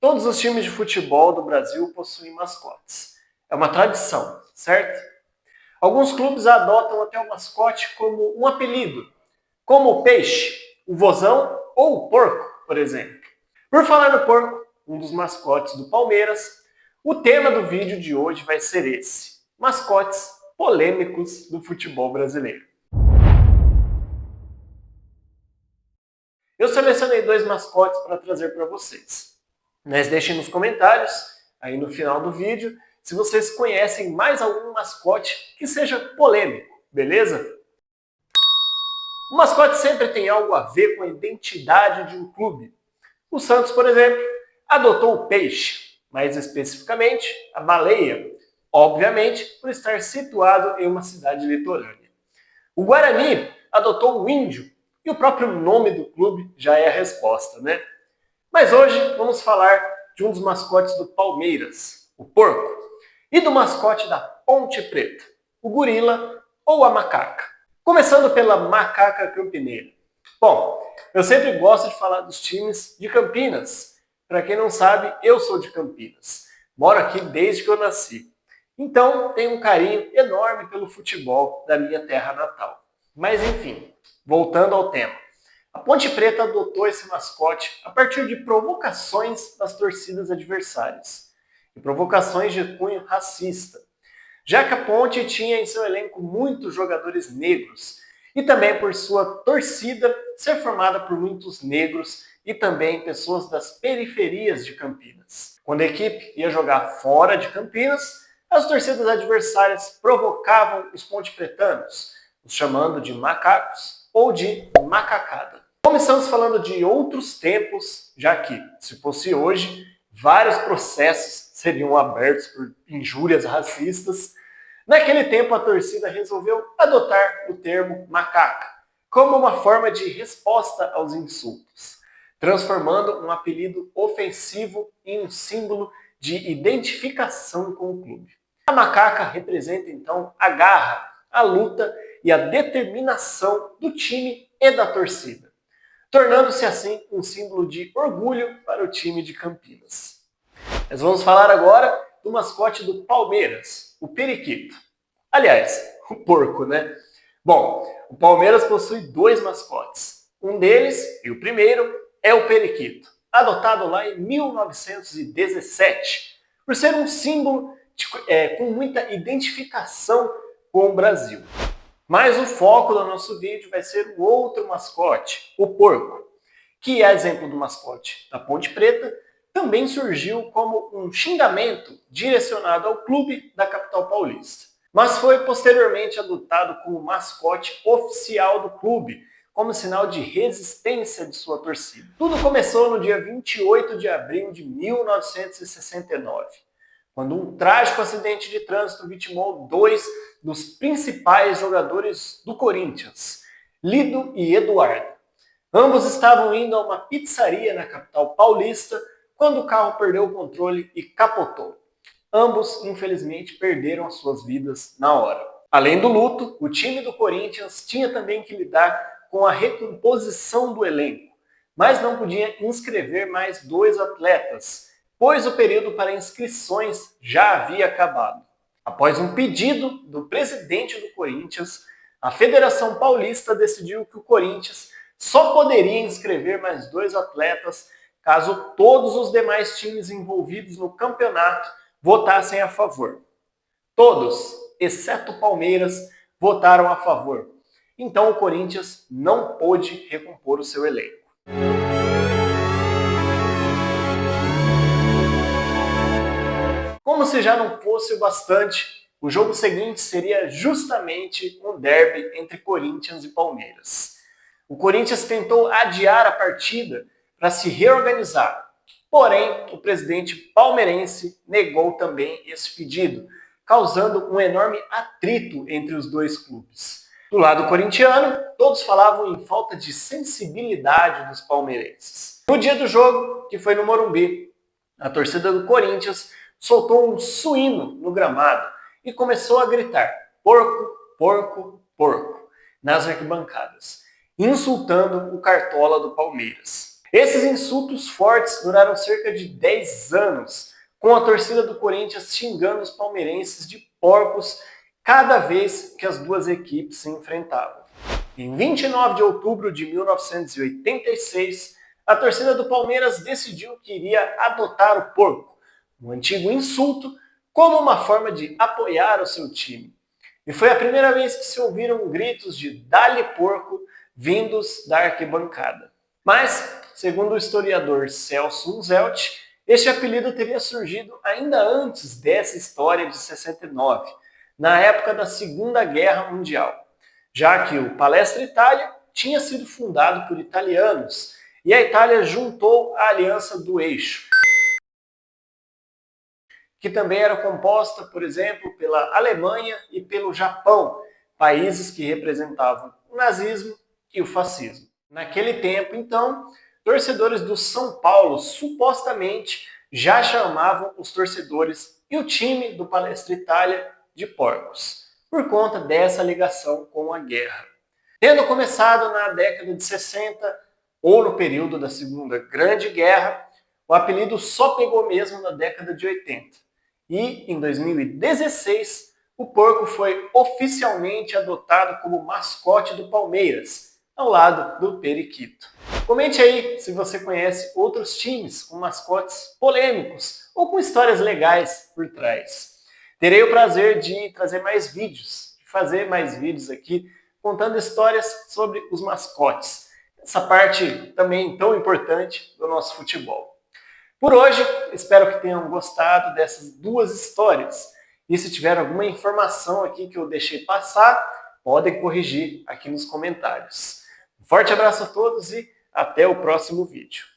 Todos os times de futebol do Brasil possuem mascotes. É uma tradição, certo? Alguns clubes adotam até o mascote como um apelido, como o peixe, o vozão ou o porco, por exemplo. Por falar no porco, um dos mascotes do Palmeiras, o tema do vídeo de hoje vai ser esse: mascotes polêmicos do futebol brasileiro. Eu selecionei dois mascotes para trazer para vocês. Mas deixem nos comentários, aí no final do vídeo, se vocês conhecem mais algum mascote que seja polêmico, beleza? O mascote sempre tem algo a ver com a identidade de um clube. O Santos, por exemplo, adotou o peixe, mais especificamente a baleia, obviamente por estar situado em uma cidade litorânea. O Guarani adotou o índio, e o próprio nome do clube já é a resposta, né? Mas hoje vamos falar de um dos mascotes do Palmeiras, o porco, e do mascote da Ponte Preta, o gorila ou a macaca. Começando pela macaca campineira. Bom, eu sempre gosto de falar dos times de Campinas. Para quem não sabe, eu sou de Campinas. Moro aqui desde que eu nasci. Então, tenho um carinho enorme pelo futebol da minha terra natal. Mas enfim, voltando ao tema. A Ponte Preta adotou esse mascote a partir de provocações das torcidas adversárias, e provocações de cunho racista, já que a Ponte tinha em seu elenco muitos jogadores negros, e também por sua torcida ser formada por muitos negros e também pessoas das periferias de Campinas. Quando a equipe ia jogar fora de Campinas, as torcidas adversárias provocavam os pontepretanos, os chamando de macacos ou de macacada. Começamos falando de outros tempos, já que, se fosse hoje, vários processos seriam abertos por injúrias racistas. Naquele tempo, a torcida resolveu adotar o termo macaca como uma forma de resposta aos insultos, transformando um apelido ofensivo em um símbolo de identificação com o clube. A macaca representa, então, a garra, a luta e a determinação do time e da torcida, tornando-se assim um símbolo de orgulho para o time de Campinas. Mas vamos falar agora do mascote do Palmeiras, o periquito. Aliás, o porco, né? Bom, o Palmeiras possui dois mascotes. Um deles, e o primeiro, é o periquito, adotado lá em 1917, por ser um símbolo com muita identificação com o Brasil. Mas o foco do nosso vídeo vai ser o outro mascote, o porco, que é exemplo do mascote da Ponte Preta, também surgiu como um xingamento direcionado ao clube da capital paulista, mas foi posteriormente adotado como mascote oficial do clube, como sinal de resistência de sua torcida. Tudo começou no dia 28 de abril de 1969, quando um trágico acidente de trânsito vitimou dois dos principais jogadores do Corinthians, Lido e Eduardo. Ambos estavam indo a uma pizzaria na capital paulista quando o carro perdeu o controle e capotou. Ambos, infelizmente, perderam as suas vidas na hora. Além do luto, o time do Corinthians tinha também que lidar com a recomposição do elenco, mas não podia inscrever mais dois atletas, pois o período para inscrições já havia acabado. Após um pedido do presidente do Corinthians, a Federação Paulista decidiu que o Corinthians só poderia inscrever mais dois atletas caso todos os demais times envolvidos no campeonato votassem a favor. Todos, exceto o Palmeiras, votaram a favor. Então o Corinthians não pôde recompor o seu elenco. Como se já não fosse o bastante, o jogo seguinte seria justamente um derby entre Corinthians e Palmeiras. O Corinthians tentou adiar a partida para se reorganizar, porém o presidente palmeirense negou também esse pedido, causando um enorme atrito entre os dois clubes. Do lado corintiano, todos falavam em falta de sensibilidade dos palmeirenses. No dia do jogo, que foi no Morumbi, a torcida do Corinthians soltou um suíno no gramado e começou a gritar "porco, porco, porco" nas arquibancadas, insultando o Cartola do Palmeiras. Esses insultos fortes duraram cerca de 10 anos, com a torcida do Corinthians xingando os palmeirenses de porcos cada vez que as duas equipes se enfrentavam. Em 29 de outubro de 1986, a torcida do Palmeiras decidiu que iria adotar o porco, um antigo insulto, como uma forma de apoiar o seu time. E foi a primeira vez que se ouviram gritos de "Dale porco" vindos da arquibancada. Mas, segundo o historiador Celso Unzelt, este apelido teria surgido ainda antes dessa história de 69, na época da Segunda Guerra Mundial, já que o Palestra Itália tinha sido fundado por italianos e a Itália juntou a Aliança do Eixo, que também era composta, por exemplo, pela Alemanha e pelo Japão, países que representavam o nazismo e o fascismo. Naquele tempo, então, torcedores do São Paulo supostamente já chamavam os torcedores e o time do Palestra Itália de porcos, por conta dessa ligação com a guerra. Tendo começado na década de 60 ou no período da Segunda Grande Guerra, o apelido só pegou mesmo na década de 80. E, em 2016, o porco foi oficialmente adotado como mascote do Palmeiras, ao lado do periquito. Comente aí se você conhece outros times com mascotes polêmicos ou com histórias legais por trás. Terei o prazer de trazer mais vídeos, de fazer mais vídeos aqui, contando histórias sobre os mascotes. Essa parte também tão importante do nosso futebol. Por hoje, espero que tenham gostado dessas duas histórias. E se tiver alguma informação aqui que eu deixei passar, podem corrigir aqui nos comentários. Um forte abraço a todos e até o próximo vídeo.